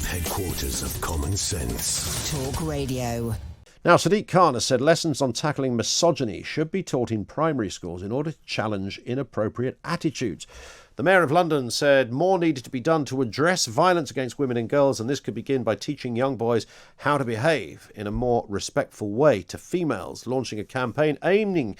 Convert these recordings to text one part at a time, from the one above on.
headquarters of common sense. Talk Radio. Now, Sadiq Khan has said lessons on tackling misogyny should be taught in primary schools in order to challenge inappropriate attitudes. The Mayor of London said more needed to be done to address violence against women and girls, and this could begin by teaching young boys how to behave in a more respectful way to females, launching a campaign aiming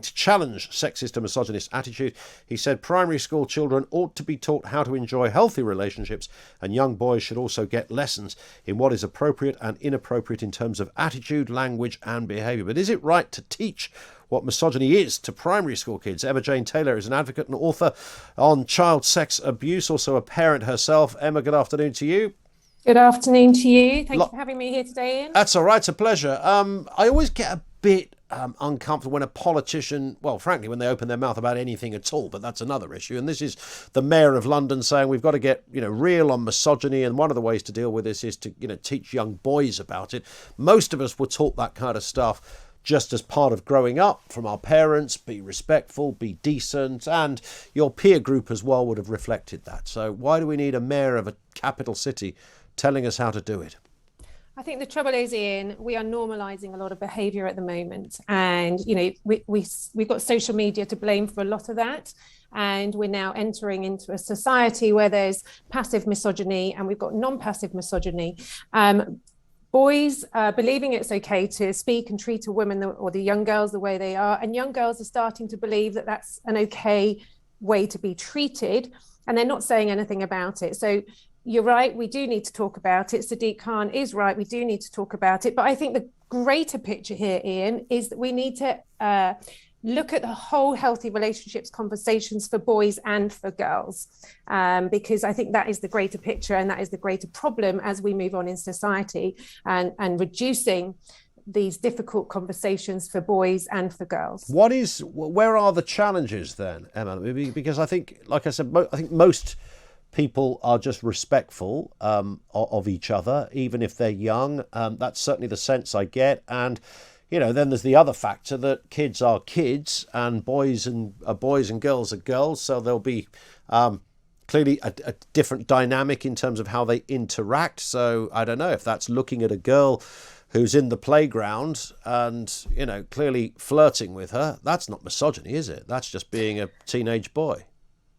to challenge sexist and misogynist attitude. He said primary school children ought to be taught how to enjoy healthy relationships, and young boys should also get lessons in what is appropriate and inappropriate in terms of attitude, language and behaviour. But is it right to teach what misogyny is to primary school kids? Emma Jane Taylor is an advocate and author on child sex abuse, also a parent herself. Emma, good afternoon to you. Good afternoon to you. Thank you for having me here today, Ian. That's all right. It's a pleasure. I always get a bit uncomfortable when a politician, well, frankly, when they open their mouth about anything at all, but that's another issue. And this is the Mayor of London saying we've got to get, real on misogyny. And one of the ways to deal with this is to, teach young boys about it. Most of us were taught that kind of stuff just as part of growing up from our parents. Be respectful, be decent, and your peer group as well would have reflected that. So why do we need a mayor of a capital city telling us how to do it? I think the trouble is, Ian, we are normalising a lot of behaviour at the moment. And, we've got social media to blame for a lot of that. And we're now entering into a society where there's passive misogyny and we've got non-passive misogyny. Boys believing it's okay to speak and treat a woman or the young girls the way they are. And young girls are starting to believe that that's an okay way to be treated. And they're not saying anything about it. So you're right, we do need to talk about it. Sadiq Khan is right, we do need to talk about it. But I think the greater picture here, Ian, is that we need to look at the whole healthy relationships conversations for boys and for girls, because I think that is the greater picture and that is the greater problem as we move on in society, and reducing these difficult conversations for boys and for girls. Where are the challenges then, Emma? Because I think, like I said, I think most people are just respectful of each other, even if they're young. That's certainly the sense I get. And then there's the other factor that kids are kids and boys and girls are girls. So there'll be clearly a different dynamic in terms of how they interact. So I don't know if that's looking at a girl who's in the playground and, clearly flirting with her. That's not misogyny, is it? That's just being a teenage boy.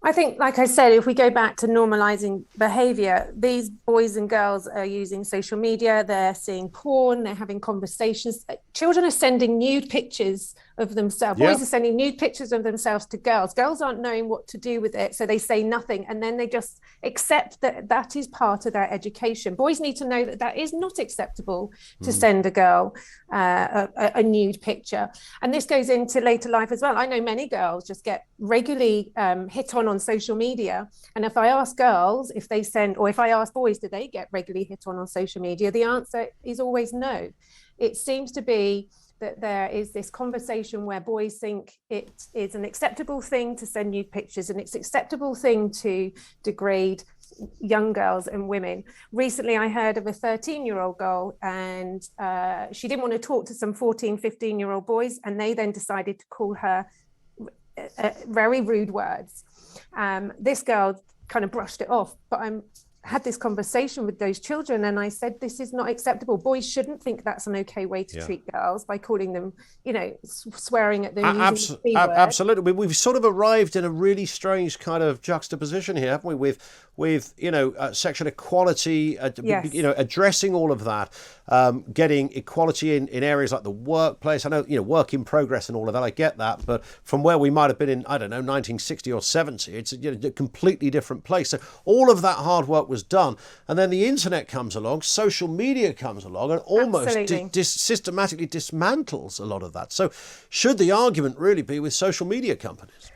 I think, like I said, if we go back to normalising behaviour, these boys and girls are using social media, they're seeing porn, they're having conversations. Children are sending nude pictures of themselves. Yeah. Boys are sending nude pictures of themselves to girls. Girls aren't knowing what to do with it, so they say nothing. And then they just accept that that is part of their education. Boys need to know that that is not acceptable to send a girl a nude picture. And this goes into later life as well. I know many girls just get regularly hit on social media. And if I ask girls if they send, or if I ask boys, do they get regularly hit on social media? The answer is always no. It seems to be that there is this conversation where boys think it is an acceptable thing to send nude pictures and it's an acceptable thing to degrade young girls and women. Recently, I heard of a 13-year-old girl and she didn't want to talk to some 14, 15-year-old boys, and they then decided to call her very rude words. This girl kind of brushed it off, but I had this conversation with those children and I said, this is not acceptable. Boys shouldn't think that's an okay way to treat girls by calling them, swearing at them. Absolutely. We've sort of arrived in a really strange kind of juxtaposition here, haven't we, with sexual equality, yes. Addressing all of that, getting equality in areas like the workplace. I know, work in progress and all of that. I get that. But from where we might have been in, 1960 or 70, it's a completely different place. So all of that hard work was done. And then the internet comes along, social media comes along and almost systematically dismantles a lot of that. So should the argument really be with social media companies?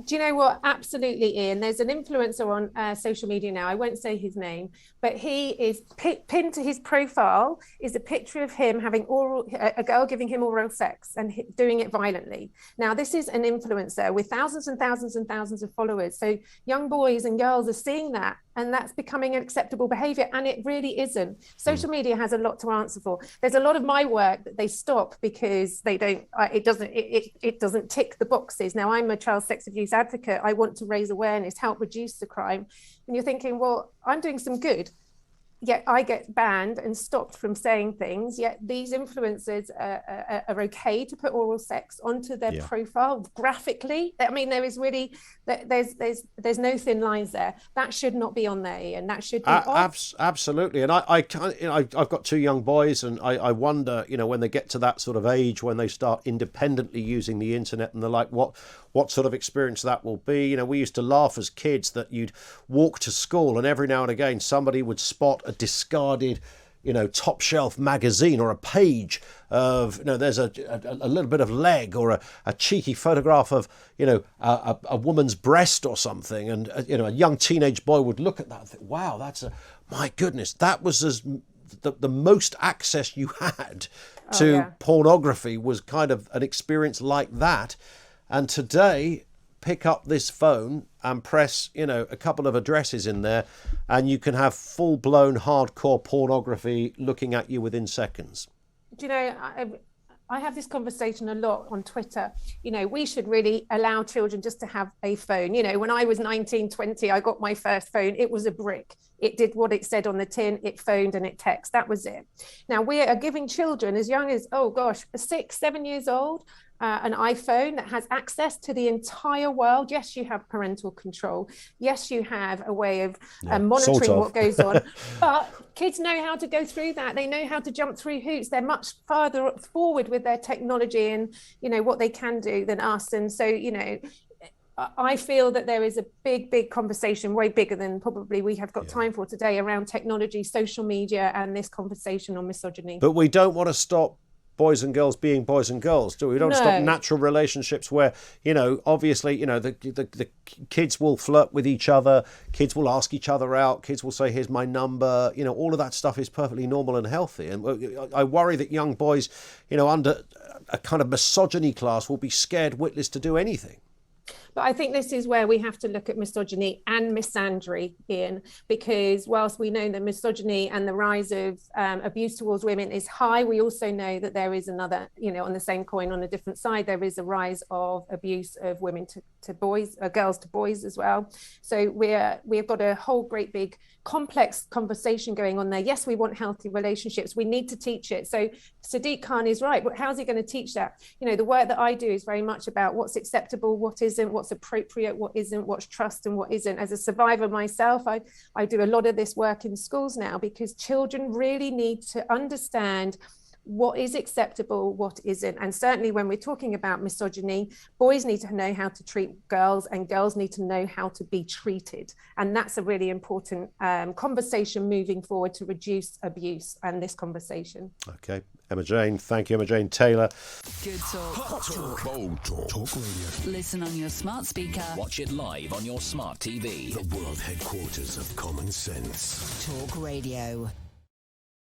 Do you know what? Absolutely, Ian. There's an influencer on social media now. I won't say his name, but he is pinned to his profile is a picture of him having a girl giving him oral sex and doing it violently. Now, this is an influencer with thousands and thousands and thousands of followers. So young boys and girls are seeing that, and that's becoming an acceptable behavior, and it really isn't. Social media has a lot to answer for. There's a lot of my work that they stop because they don't. It doesn't tick the boxes. Now, I'm a child sex abuse advocate. I want to raise awareness, help reduce the crime. And you're thinking, well, I'm doing some good. yet I get banned and stopped from saying things, yet these influencers are okay to put oral sex onto their profile graphically. I mean, there is really, there's no thin lines there. That should not be on there, Ian. That should be off. Absolutely. And I can't, I've got 2 young boys, and I wonder, when they get to that sort of age, when they start independently using the internet and the like, what sort of experience that will be. We used to laugh as kids that you'd walk to school and every now and again somebody would spot a discarded top shelf magazine or a page of there's a little bit of leg or a cheeky photograph of a woman's breast or something, and a young teenage boy would look at that and think, wow, my goodness, that was the most access you had to pornography was kind of an experience like that. And today, pick up this phone and press, a couple of addresses in there, and you can have full-blown hardcore pornography looking at you within seconds. Do you know, I have this conversation a lot on Twitter. We should really allow children just to have a phone. When I was 19, 20, I got my first phone. It was a brick. It did what it said on the tin. It phoned and it texted. That was it. Now we are giving children as young as, 6, 7 years old, an iPhone that has access to the entire world. Yes, you have parental control. Yes, you have a way of monitoring what goes on. But kids know how to go through that. They know how to jump through hoops. They're much farther forward with their technology and, what they can do than us. And so, I feel that there is a big conversation, way bigger than probably we have got time for today, around technology, social media, and this conversation on misogyny. But we don't want to stop boys and girls being boys and girls, do we? We don't stop natural relationships where, obviously, the kids will flirt with each other, kids will ask each other out, kids will say, here's my number, all of that stuff is perfectly normal and healthy. And I worry that young boys, under a kind of misogyny class will be scared witless to do anything. But I think this is where we have to look at misogyny and misandry, Ian, because whilst we know that misogyny and the rise of abuse towards women is high, we also know that there is another, on the same coin, on a different side, there is a rise of abuse of women to boys, girls to boys as well. So we've got a whole great big complex conversation going on there. Yes, we want healthy relationships. We need to teach it. So Sadiq Khan is right, but how's he going to teach that? The work that I do is very much about what's acceptable, what isn't, what's appropriate, what isn't, what's trust and what isn't. As a survivor myself, I do a lot of this work in schools now because children really need to understand what is acceptable, what isn't. And certainly when we're talking about misogyny, boys need to know how to treat girls and girls need to know how to be treated. And that's a really important conversation moving forward to reduce abuse and this conversation. Okay. Emma Jane, thank you, Emma Jane Taylor. Good talk. Hot talk. Bold talk. Talk radio. Listen on your smart speaker. Watch it live on your smart TV. The world headquarters of common sense. Talk Radio.